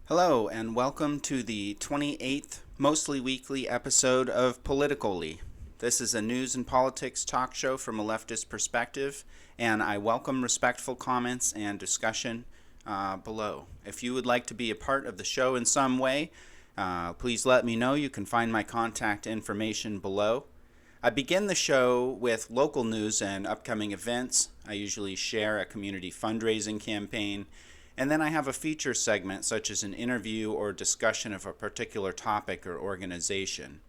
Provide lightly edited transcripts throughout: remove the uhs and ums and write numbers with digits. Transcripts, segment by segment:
Hello, and welcome to the 28th mostly weekly episode of PoliticOly. This is a news and politics talk show from a leftist perspective, and I welcome respectful comments and discussion below. If you would like to be a part of the show in some way, please let me know. You can find my contact information below. I begin the show with local news and upcoming events. I usually share a community fundraising campaign, and then I have a feature segment such as an interview or discussion of a particular topic or organization.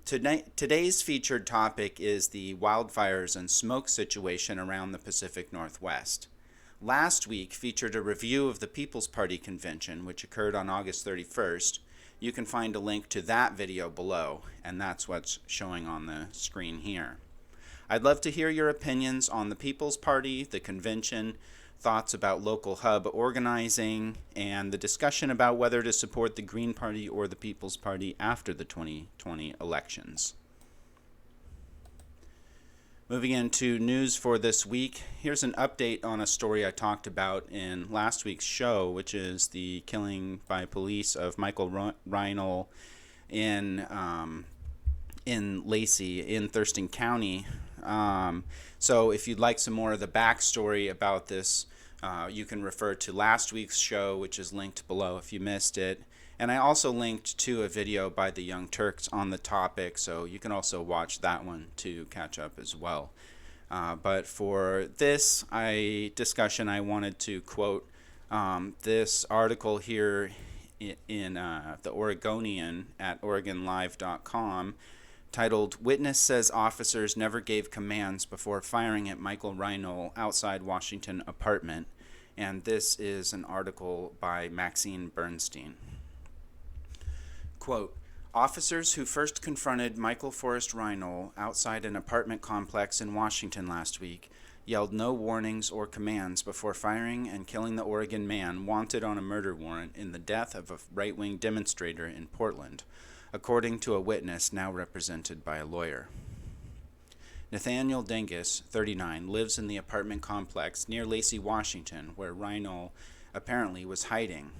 Today's featured topic is the wildfires and smoke situation around the Pacific Northwest. Last week featured a review of the People's Party convention, which occurred on August 31st. You can find a link to that video below, and that's what's showing on the screen here. I'd love to hear your opinions on the People's Party, the convention, thoughts about local hub organizing, and the discussion about whether to support the Green Party or the People's Party after the 2020 elections. Moving into news for this week, here's an update on a story I talked about in last week's show, which is the killing by police of Michael Reinoehl in Lacey, in Thurston County. So if you'd like some more of the backstory about this, you can refer to last week's show, which is linked below if you missed it. And I also linked to a video by the Young Turks on the topic, so you can also watch that one to catch up as well. But for this discussion, I wanted to quote this article here in the Oregonian at OregonLive.com, titled, "Witness Says Officers Never Gave Commands Before Firing at Michael Reinoehl Outside Washington Apartment." And this is an article by Maxine Bernstein. Quote, "Officers who first confronted Michael Forrest Reinoehl outside an apartment complex in Washington last week yelled no warnings or commands before firing and killing the Oregon man wanted on a murder warrant in the death of a right-wing demonstrator in Portland, according to a witness now represented by a lawyer. Nathaniel Dingus, 39, lives in the apartment complex near Lacey, Washington, where Reinoehl apparently was hiding.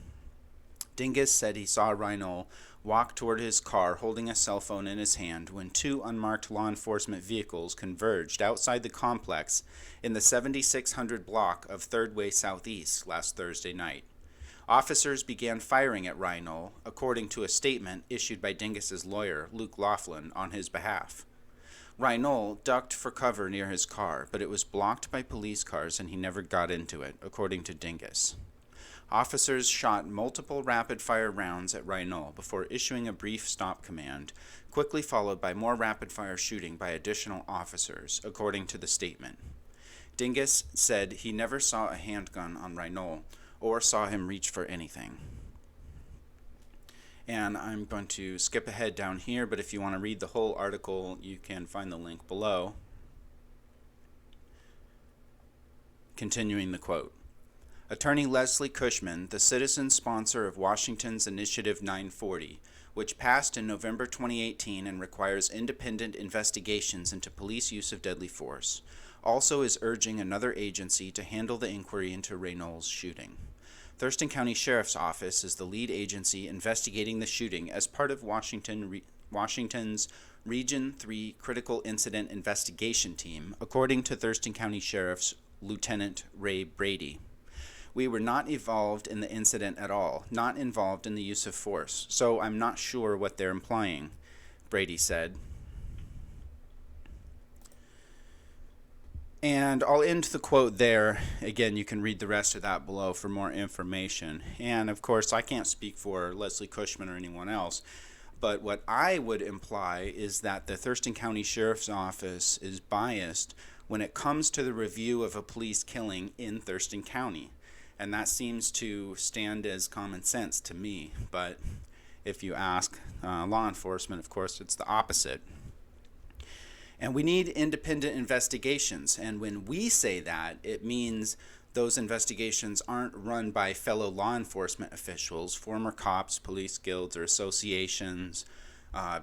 Dingus said he saw Reinoehl walk toward his car holding a cell phone in his hand when two unmarked law enforcement vehicles converged outside the complex in the 7600 block of 3rd Way Southeast last Thursday night. Officers began firing at Reinoehl, according to a statement issued by Dingus's lawyer, Luke Laughlin, on his behalf. Reinoehl ducked for cover near his car, but it was blocked by police cars and he never got into it, according to Dingus. Officers shot multiple rapid-fire rounds at Reinoehl before issuing a brief stop command, quickly followed by more rapid-fire shooting by additional officers, according to the statement. Dingus said he never saw a handgun on Reinoehl or saw him reach for anything. And I'm going to skip ahead down here, but if you want to read the whole article, you can find the link below. Continuing the quote. Attorney Leslie Cushman, the citizen sponsor of Washington's Initiative 940, which passed in November 2018 and requires independent investigations into police use of deadly force, also is urging another agency to handle the inquiry into Reinoehl's shooting. Thurston County Sheriff's Office is the lead agency investigating the shooting as part of Washington's Region 3 Critical Incident Investigation Team, according to Thurston County Sheriff's Lieutenant Ray Brady. We were not involved in the incident at all, not involved in the use of force, so I'm not sure what they're implying, Brady said. And I'll end the quote there. Again, you can read the rest of that below for more information. And of course, I can't speak for Leslie Cushman or anyone else, but what I would imply is that the Thurston County Sheriff's Office is biased when it comes to the review of a police killing in Thurston County. And that seems to stand as common sense to me. But if you ask law enforcement, of course, it's the opposite. And we need independent investigations. And when we say that, it means those investigations aren't run by fellow law enforcement officials, former cops, police guilds or associations,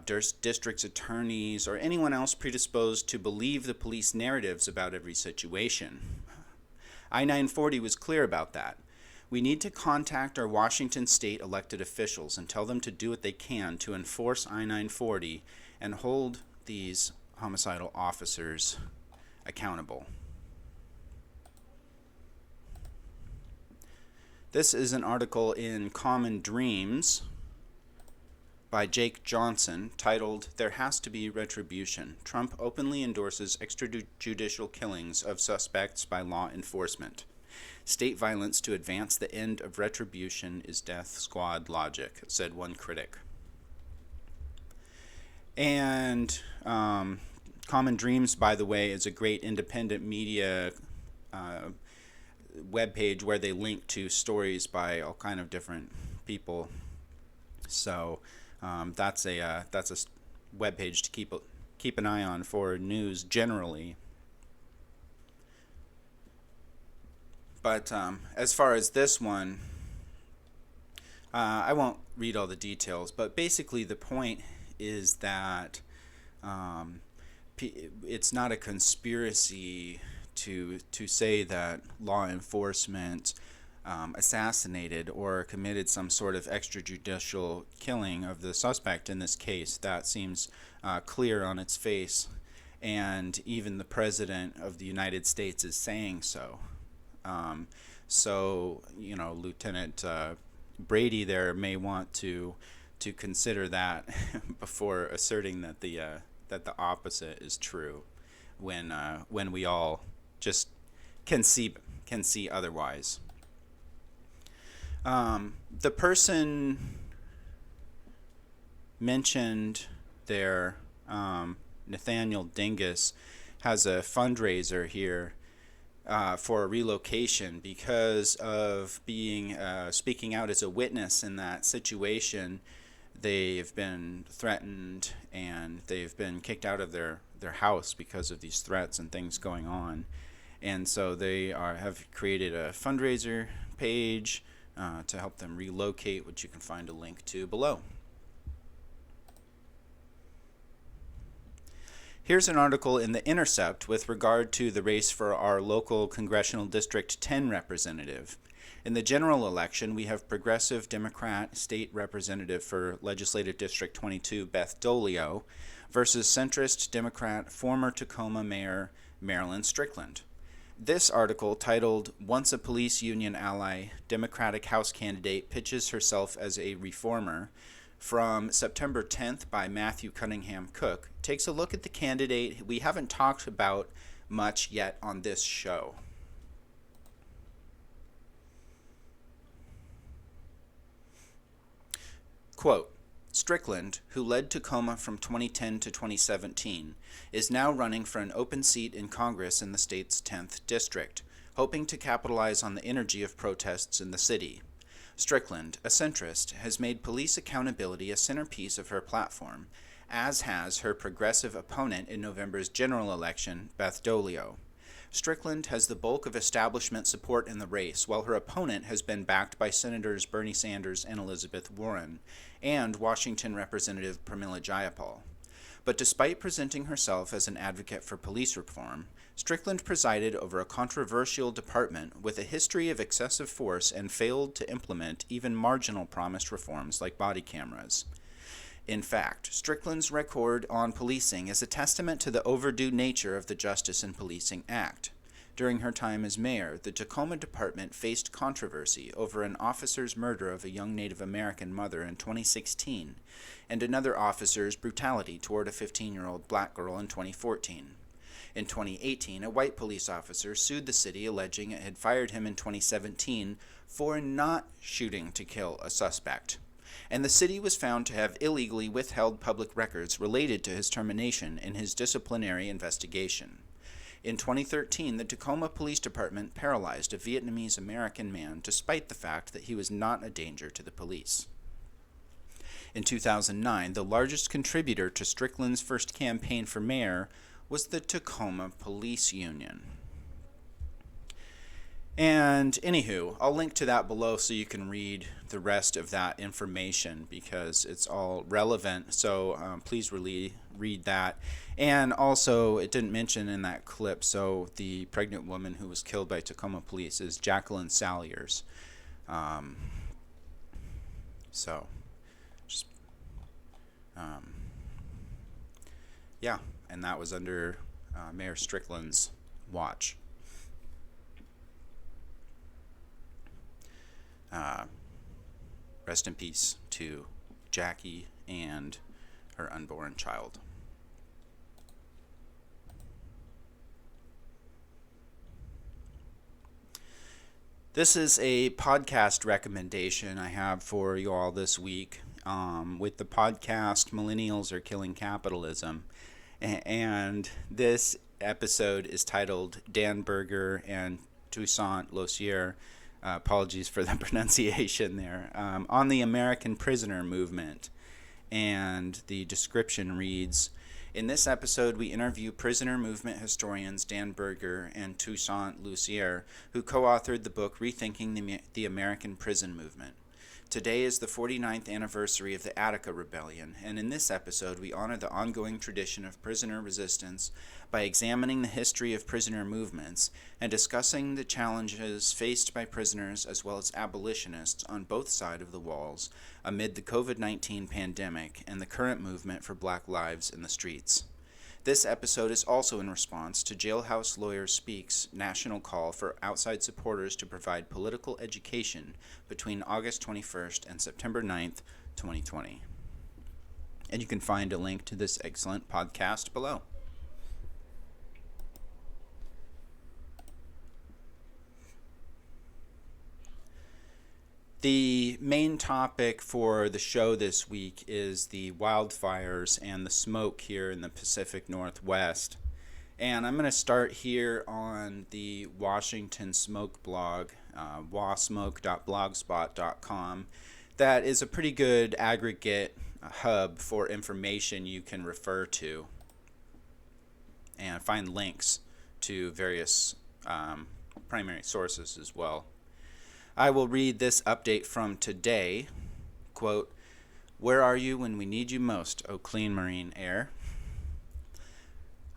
district attorneys, or anyone else predisposed to believe the police narratives about every situation. I-940 was clear about that. We need to contact our Washington state elected officials and tell them to do what they can to enforce I-940 and hold these homicidal officers accountable. This is an article in Common Dreams by Jake Johnson titled, "There Has to Be Retribution. Trump Openly Endorses Extrajudicial Killings of Suspects by Law Enforcement. State violence to advance the end of retribution is death squad logic," said one critic. And Common Dreams, by the way, is a great independent media webpage where they link to stories by all kind of different people. So that's a webpage to keep an eye on for news generally. But as far as this one, I won't read all the details, but basically the point is that it's not a conspiracy to say that law enforcement assassinated or committed some sort of extrajudicial killing of the suspect in this case. That seems clear on its face, and even the President of the United States is saying so. So, Lieutenant Brady there may want to consider that before asserting that the opposite is true, when we all just can see otherwise. The person mentioned there, Nathaniel Dingus, has a fundraiser here for a relocation because of being speaking out as a witness in that situation. They've been threatened and they've been kicked out of their house because of these threats and things going on. And so they have created a fundraiser page to help them relocate, which you can find a link to below. Here's an article in the Intercept with regard to the race for our local Congressional District 10 representative. In the general election, we have progressive Democrat state representative for Legislative District 22, Beth Dolio, versus centrist Democrat former Tacoma Mayor Marilyn Strickland. This article, titled "Once a Police Union Ally, Democratic House Candidate Pitches Herself as a Reformer," from September 10th by Matthew Cunningham Cook, takes a look at the candidate we haven't talked about much yet on this show. Quote, "Strickland, who led Tacoma from 2010 to 2017, is now running for an open seat in Congress in the state's 10th district, hoping to capitalize on the energy of protests in the city. Strickland, a centrist, has made police accountability a centerpiece of her platform, as has her progressive opponent in November's general election, Beth Dolio. Strickland has the bulk of establishment support in the race, while her opponent has been backed by Senators Bernie Sanders and Elizabeth Warren, and Washington Representative Pramila Jayapal. But despite presenting herself as an advocate for police reform, Strickland presided over a controversial department with a history of excessive force and failed to implement even marginal promised reforms like body cameras. In fact, Strickland's record on policing is a testament to the overdue nature of the Justice in Policing Act. During her time as mayor, the Tacoma Department faced controversy over an officer's murder of a young Native American mother in 2016, and another officer's brutality toward a 15-year-old black girl in 2014. In 2018, a white police officer sued the city alleging it had fired him in 2017 for not shooting to kill a suspect. And the city was found to have illegally withheld public records related to his termination in his disciplinary investigation. In 2013, the Tacoma Police Department paralyzed a Vietnamese American man despite the fact that he was not a danger to the police. In 2009, the largest contributor to Strickland's first campaign for mayor was the Tacoma Police Union. And anywho, I'll link to that below so you can read the rest of that information because it's all relevant. So please really read that. And also, it didn't mention in that clip, so the pregnant woman who was killed by Tacoma police is Jacqueline Salyers. Um, so, just, um, yeah, and that was under Mayor Strickland's watch. Rest in peace to Jackie and her unborn child. This is a podcast recommendation I have for you all this week with the podcast Millennials Are Killing Capitalism. And this episode is titled Dan Berger and Toussaint Louverture, apologies for the pronunciation there, on the American prisoner movement. And the description reads, in this episode, we interview prisoner movement historians Dan Berger and Toussaint Louverture, who co-authored the book Rethinking the American Prison Movement. Today is the 49th anniversary of the Attica Rebellion, and in this episode we honor the ongoing tradition of prisoner resistance by examining the history of prisoner movements and discussing the challenges faced by prisoners as well as abolitionists on both sides of the walls amid the COVID-19 pandemic and the current movement for Black lives in the streets. This episode is also in response to Jailhouse Lawyers Speak's national call for outside supporters to provide political education between August 21st and September 9th, 2020. And you can find a link to this excellent podcast below. The main topic for the show this week is the wildfires and the smoke here in the Pacific Northwest. And I'm going to start here on the Washington Smoke blog, wasmoke.blogspot.com. That is a pretty good aggregate hub for information you can refer to and find links to various primary sources as well. I will read this update from today. Quote, where are you when we need you most, O clean marine air?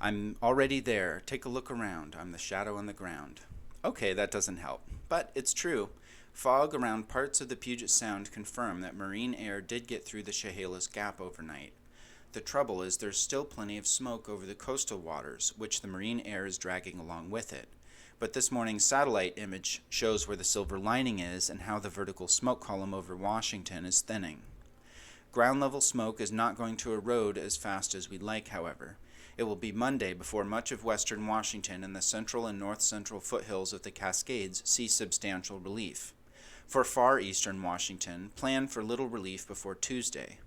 I'm already there. Take a look around. I'm the shadow on the ground. Okay, that doesn't help. But it's true. Fog around parts of the Puget Sound confirm that marine air did get through the Chehalis Gap overnight. The trouble is there's still plenty of smoke over the coastal waters, which the marine air is dragging along with it. But this morning's satellite image shows where the silver lining is and how the vertical smoke column over Washington is thinning. Ground level smoke is not going to erode as fast as we'd like, however. It will be Monday before much of western Washington and the central and north-central foothills of the Cascades see substantial relief. For far eastern Washington, plan for little relief before Tuesday.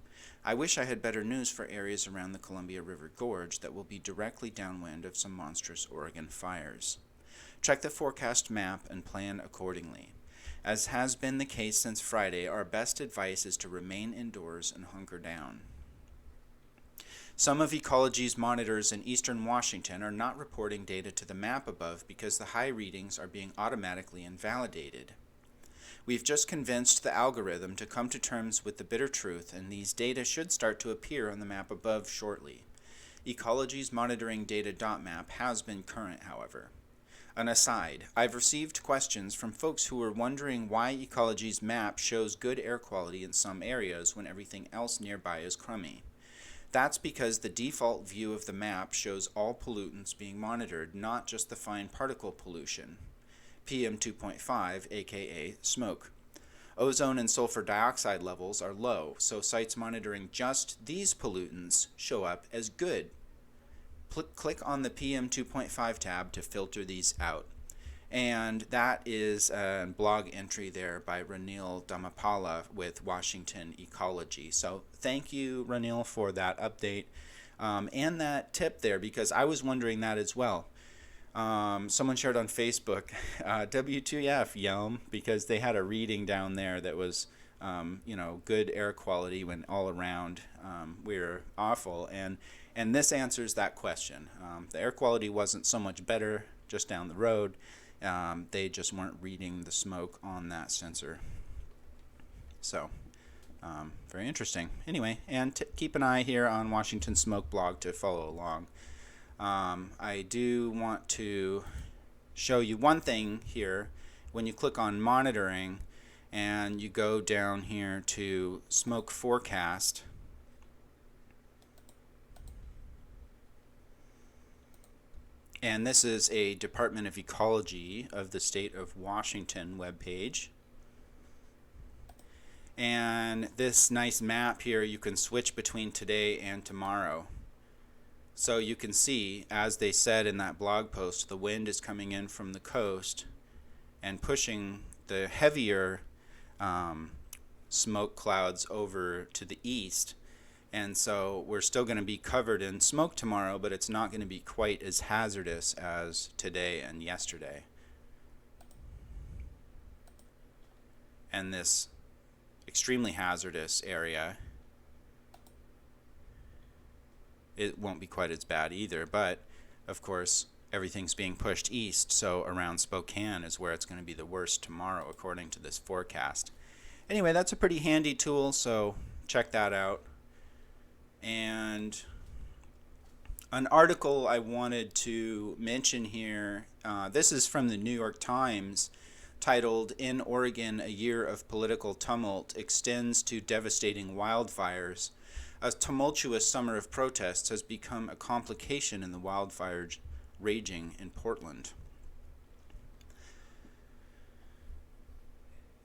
I wish I had better news for areas around the Columbia River Gorge that will be directly downwind of some monstrous Oregon fires. Check the forecast map and plan accordingly. As has been the case since Friday, our best advice is to remain indoors and hunker down. Some of Ecology's monitors in eastern Washington are not reporting data to the map above because the high readings are being automatically invalidated. We've just convinced the algorithm to come to terms with the bitter truth, and these data should start to appear on the map above shortly. Ecology's monitoring data.map has been current, however. An aside, I've received questions from folks who are wondering why Ecology's map shows good air quality in some areas when everything else nearby is crummy. That's because the default view of the map shows all pollutants being monitored, not just the fine particle pollution, PM 2.5, aka smoke. Ozone and sulfur dioxide levels are low, so sites monitoring just these pollutants show up as good. Click on the PM 2.5 tab to filter these out. And that is a blog entry there by Reinoehl Damapala with Washington Ecology. So thank you, Reinoehl, for that update and that tip there, because I was wondering that as well. Someone shared on Facebook, W2F, Yelm, because they had a reading down there that was, good air quality when all around we're awful. And this answers that question. The air quality wasn't so much better just down the road. They just weren't reading the smoke on that sensor. So, very interesting. Anyway, and keep an eye here on Washington Smoke blog to follow along. I do want to show you one thing here. When you click on monitoring and you go down here to smoke forecast, and this is a Department of Ecology of the state of Washington webpage. And this nice map here, you can switch between today and tomorrow. So you can see, as they said in that blog post, the wind is coming in from the coast and pushing the heavier smoke clouds over to the east. And so we're still going to be covered in smoke tomorrow, but it's not going to be quite as hazardous as today and yesterday. And this extremely hazardous area, it won't be quite as bad either, but of course everything's being pushed east, so around Spokane is where it's going to be the worst tomorrow according to this forecast. Anyway, that's a pretty handy tool, so check that out. And an article I wanted to mention here, this is from the New York Times, titled "In Oregon, a Year of Political Tumult Extends to Devastating Wildfires. A tumultuous summer of protests has become a complication in the wildfires raging in Portland."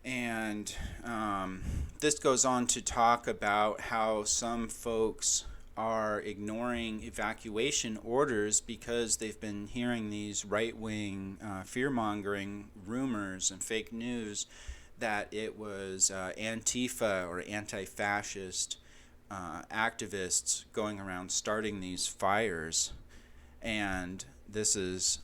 And this goes on to talk about how some folks are ignoring evacuation orders because they've been hearing these right-wing fear-mongering rumors and fake news that it was Antifa or anti-fascist activists going around starting these fires. And this is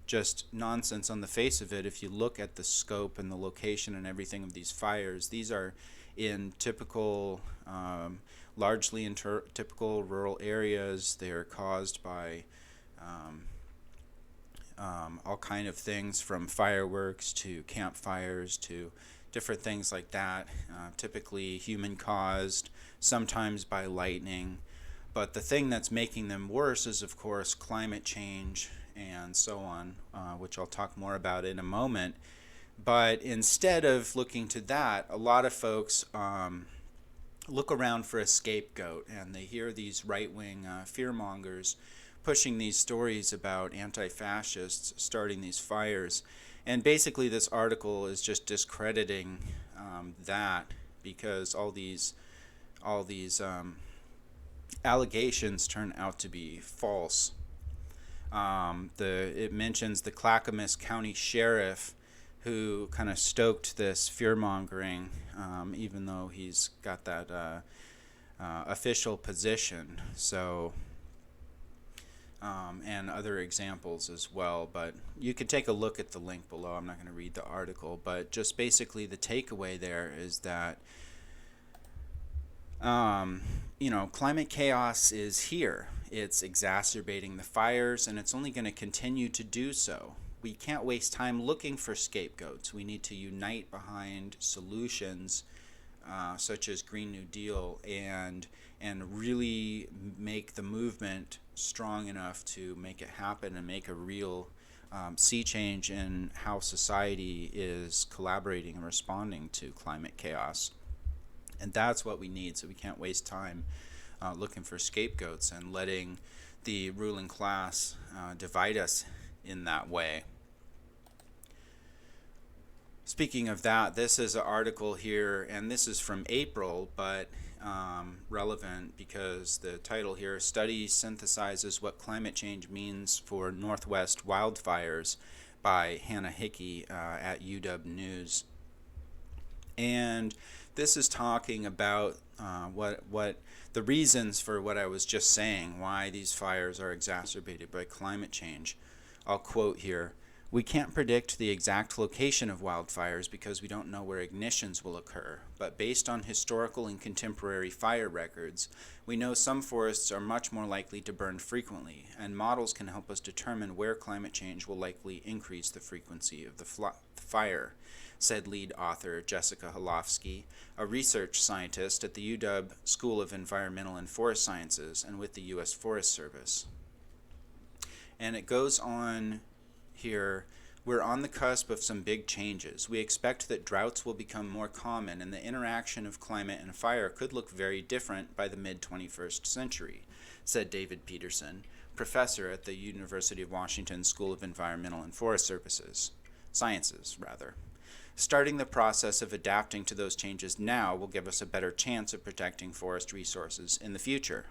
just nonsense on the face of it. If you look at the scope and the location and everything of these fires, these are in typical, largely in typical rural areas. They are caused by all kind of things, from fireworks to campfires to different things like that, typically human caused, sometimes by lightning. But the thing that's making them worse is, of course, climate change and so on, which I'll talk more about in a moment. But instead of looking to that, a lot of folks look around for a scapegoat, and they hear these right-wing fearmongers pushing these stories about anti-fascists starting these fires. And basically this article is just discrediting that, because all these allegations turn out to be false. It mentions the Clackamas County Sheriff, who kind of stoked this fear-mongering, even though he's got that official position. So, and other examples as well. But you could take a look at the link below. I'm not going to read the article, but just basically the takeaway there is that climate chaos is here. It's exacerbating the fires, and it's only going to continue to do so. We can't waste time looking for scapegoats. We need to unite behind solutions such as Green New Deal, and really make the movement strong enough to make it happen and make a real sea change in how society is collaborating and responding to climate chaos. And that's what we need, so we can't waste time looking for scapegoats and letting the ruling class divide us in that way. Speaking of that, this is an article here, and this is from April, but relevant because the title here, "Study Synthesizes What Climate Change Means for Northwest Wildfires," by Hannah Hickey at UW News. And this is talking about what the reasons for what I was just saying, why these fires are exacerbated by climate change. I'll quote here: "We can't predict the exact location of wildfires because we don't know where ignitions will occur, but based on historical and contemporary fire records, we know some forests are much more likely to burn frequently, and models can help us determine where climate change will likely increase the frequency of the fire," said lead author Jessica Holofsky, a research scientist at the UW School of Environmental and Forest Sciences and with the U.S. Forest Service. And it goes on here, We're on the cusp of some big changes. We expect that droughts will become more common and the interaction of climate and fire could look very different by the mid-21st century, said David Peterson, professor at the University of Washington School of Environmental and Forest Sciences. Starting the process of adapting to those changes now will give us a better chance of protecting forest resources in the future.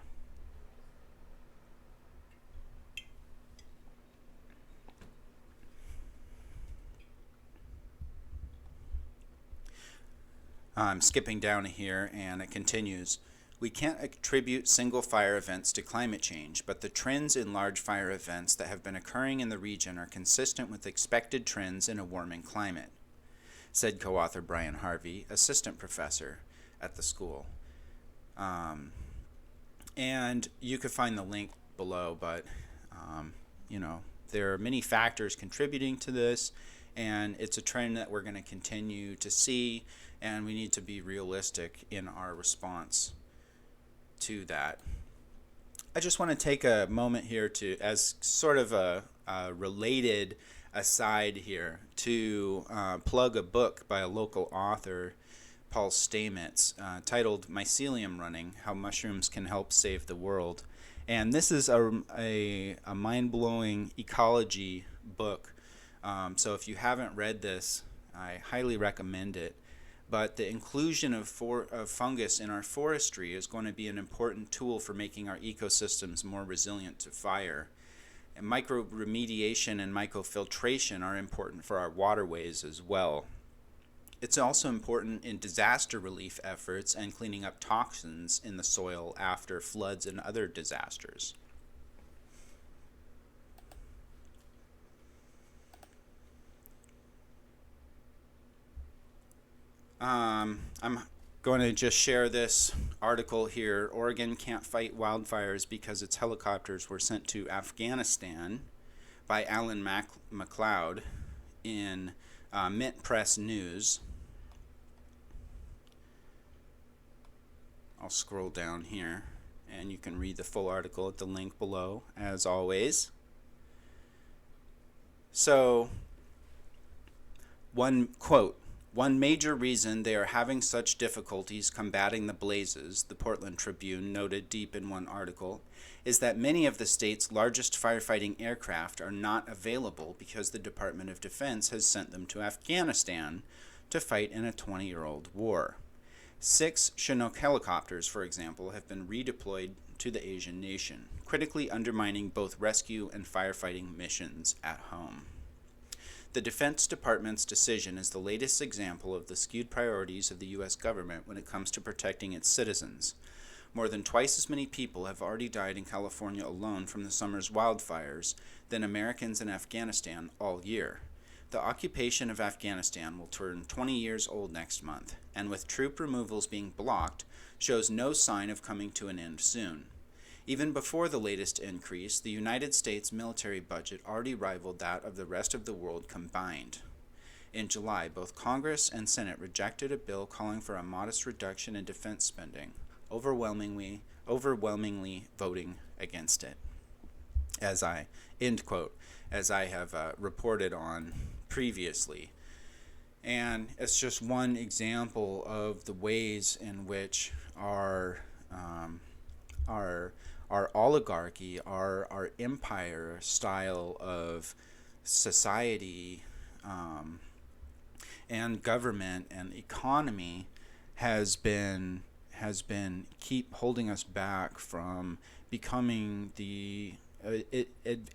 I'm skipping down here and it continues. We can't attribute single fire events to climate change, but the trends in large fire events that have been occurring in the region are consistent with expected trends in a warming climate, said co-author Brian Harvey, assistant professor at the school. And you could find the link below, but there are many factors contributing to this, and it's a trend that we're going to continue to see, and we need to be realistic in our response to that. I just want to take a moment here to, as sort of a related aside here, to plug a book by a local author, Paul Stamets, titled Mycelium Running: How Mushrooms Can Help Save the World. And this is a mind-blowing ecology book. So if you haven't read this, I highly recommend it. But the inclusion of fungus in our forestry is going to be an important tool for making our ecosystems more resilient to fire. And micro-remediation and microfiltration are important for our waterways as well. It's also important in disaster relief efforts and cleaning up toxins in the soil after floods and other disasters. I'm going to just share this article here. Oregon can't fight wildfires because its helicopters were sent to Afghanistan, by Alan MacLeod in Mint Press News. I'll scroll down here and you can read the full article at the link below, as always. So, one quote: "One major reason they are having such difficulties combating the blazes," the Portland Tribune noted deep in one article, "is that many of the state's largest firefighting aircraft are not available because the Department of Defense has sent them to Afghanistan to fight in a 20-year-old war. 6 Chinook helicopters, for example, have been redeployed to the Asian nation, critically undermining both rescue and firefighting missions at home. The Defense Department's decision is the latest example of the skewed priorities of the U.S. government when it comes to protecting its citizens. More than twice as many people have already died in California alone from the summer's wildfires than Americans in Afghanistan all year. The occupation of Afghanistan will turn 20 years old next month, and with troop removals being blocked, shows no sign of coming to an end soon. Even before the latest increase, the United States military budget already rivaled that of the rest of the world combined. In July, both Congress and Senate rejected a bill calling for a modest reduction in defense spending, overwhelmingly voting against it." End quote, as I have reported on previously. And it's just one example of the ways in which our oligarchy, our empire style of society and government and economy has been keep holding us back from becoming the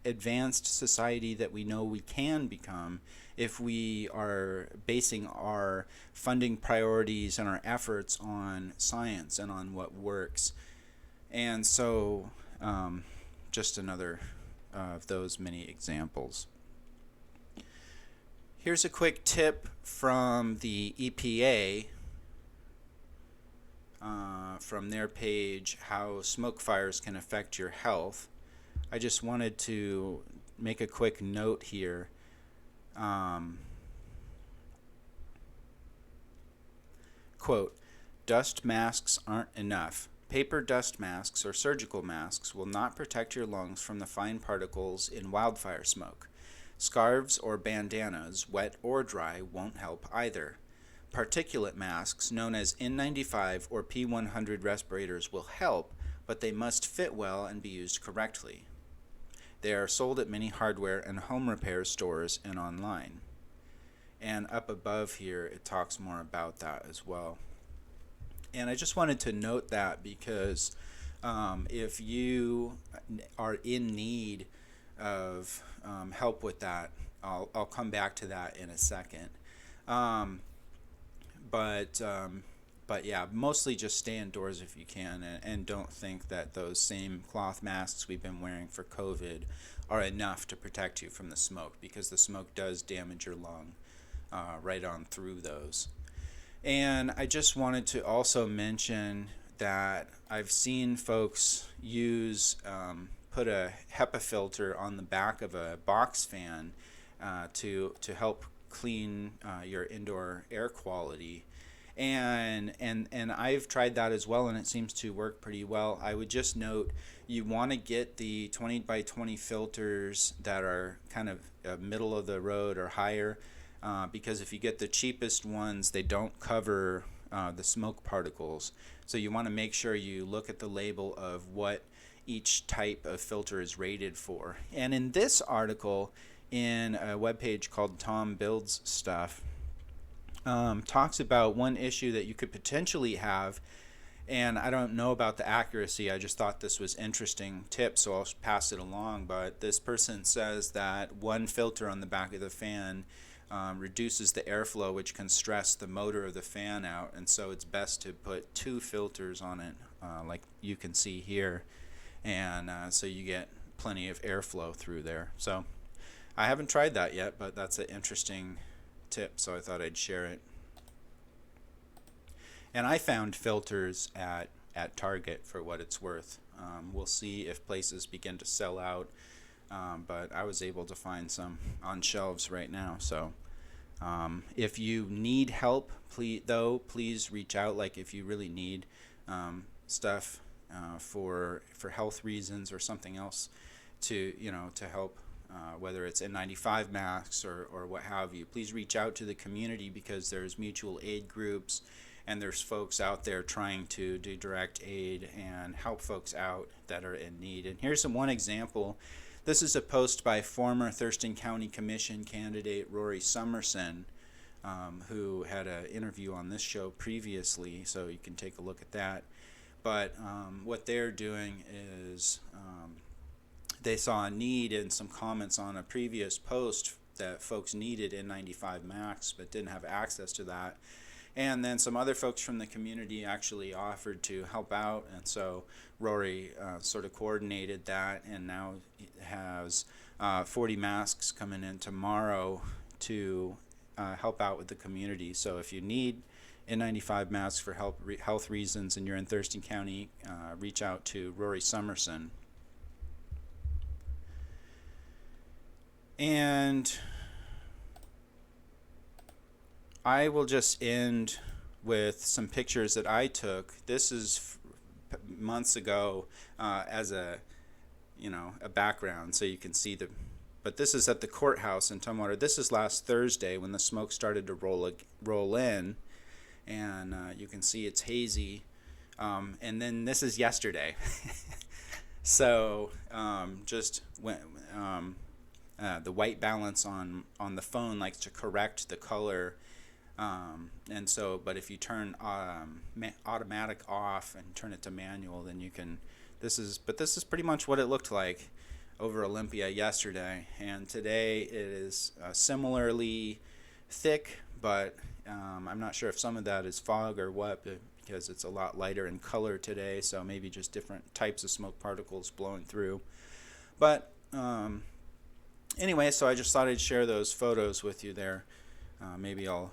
advanced society that we know we can become if we are basing our funding priorities and our efforts on science and on what works. And so, just another of those many examples. Here's a quick tip from the EPA, from their page, How Smoke Fires Can Affect Your Health. I just wanted to make a quick note here. Quote, "Dust masks aren't enough. Paper dust masks or surgical masks will not protect your lungs from the fine particles in wildfire smoke," Scarves or bandanas, wet or dry, won't help either. Particulate masks, known as N95 or P100 respirators, will help, but they must fit well and be used correctly. They are sold at many hardware and home repair stores and online. And up above here, it talks more about that as well. And I just wanted to note that because if you are in need of help with that, I'll come back to that in a second. But yeah, mostly just stay indoors if you can, and don't think that those same cloth masks we've been wearing for COVID are enough to protect you from the smoke, because the smoke does damage your lung right on through those. And I just wanted to also mention that I've seen folks put a HEPA filter on the back of a box fan to help clean your indoor air quality. And I've tried that as well, and it seems to work pretty well. I would just note you want to get the 20 by 20 filters that are kind of middle of the road or higher, because if you get the cheapest ones, they don't cover the smoke particles. So you want to make sure you look at the label of what each type of filter is rated for. And in this article, in a webpage called Tom Builds Stuff, talks about one issue that you could potentially have, and I don't know about the accuracy. I just thought this was interesting tip, so I'll pass it along. But this person says that one filter on the back of the fan reduces the airflow, which can stress the motor of the fan out, and so it's best to put two filters on it, like you can see here, and so you get plenty of airflow through there. So I haven't tried that yet, but that's an interesting tip, so I thought I'd share it. And I found filters at Target for what it's worth. We'll see if places begin to sell out, but I was able to find some on shelves right now. So if you need help, please reach out. Like if you really need stuff for health reasons or something else to help, whether it's N95 masks or what have you, please reach out to the community, because there's mutual aid groups and there's folks out there trying to do direct aid and help folks out that are in need. And here's one example. This is a post by former Thurston County Commission candidate Rory Summerson, who had an interview on this show previously, so you can take a look at that. But what they're doing is they saw a need in some comments on a previous post that folks needed N95 masks but didn't have access to that. And then some other folks from the community actually offered to help out, and so Rory sort of coordinated that, and now has 40 masks coming in tomorrow to help out with the community. So if you need N95 masks for health reasons and you're in Thurston County, reach out to Rory Summerson. And I will just end with some pictures that I took. This is months ago as a background, so you can see but this is at the courthouse in Tumwater. This is last Thursday when the smoke started to roll in, and you can see it's hazy. And then this is yesterday. So just when the white balance on the phone likes to correct the color. And so, but if you turn automatic off and turn it to manual, then you can, this is pretty much what it looked like over Olympia yesterday. And today it is similarly thick, but I'm not sure if some of that is fog or what, because it's a lot lighter in color today, so maybe just different types of smoke particles blowing through. But anyway, so I just thought I'd share those photos with you there. Maybe I'll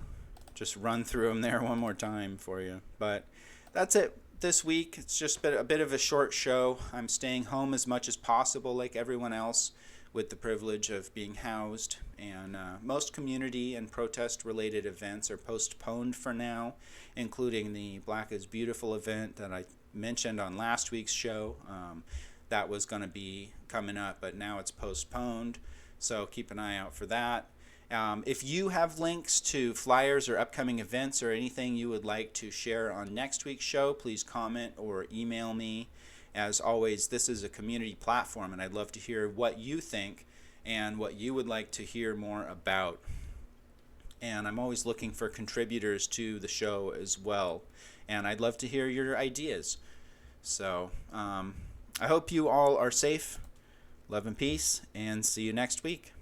just run through them there one more time for you. But that's it this week. It's just a bit of a short show. I'm staying home as much as possible, like everyone else, with the privilege of being housed. And most community and protest-related events are postponed for now, including the Black is Beautiful event that I mentioned on last week's show. That was going to be coming up, but now it's postponed. So keep an eye out for that. If you have links to flyers or upcoming events or anything you would like to share on next week's show, please comment or email me. As always, this is a community platform, and I'd love to hear what you think and what you would like to hear more about. And I'm always looking for contributors to the show as well. And I'd love to hear your ideas. So I hope you all are safe. Love and peace, and see you next week.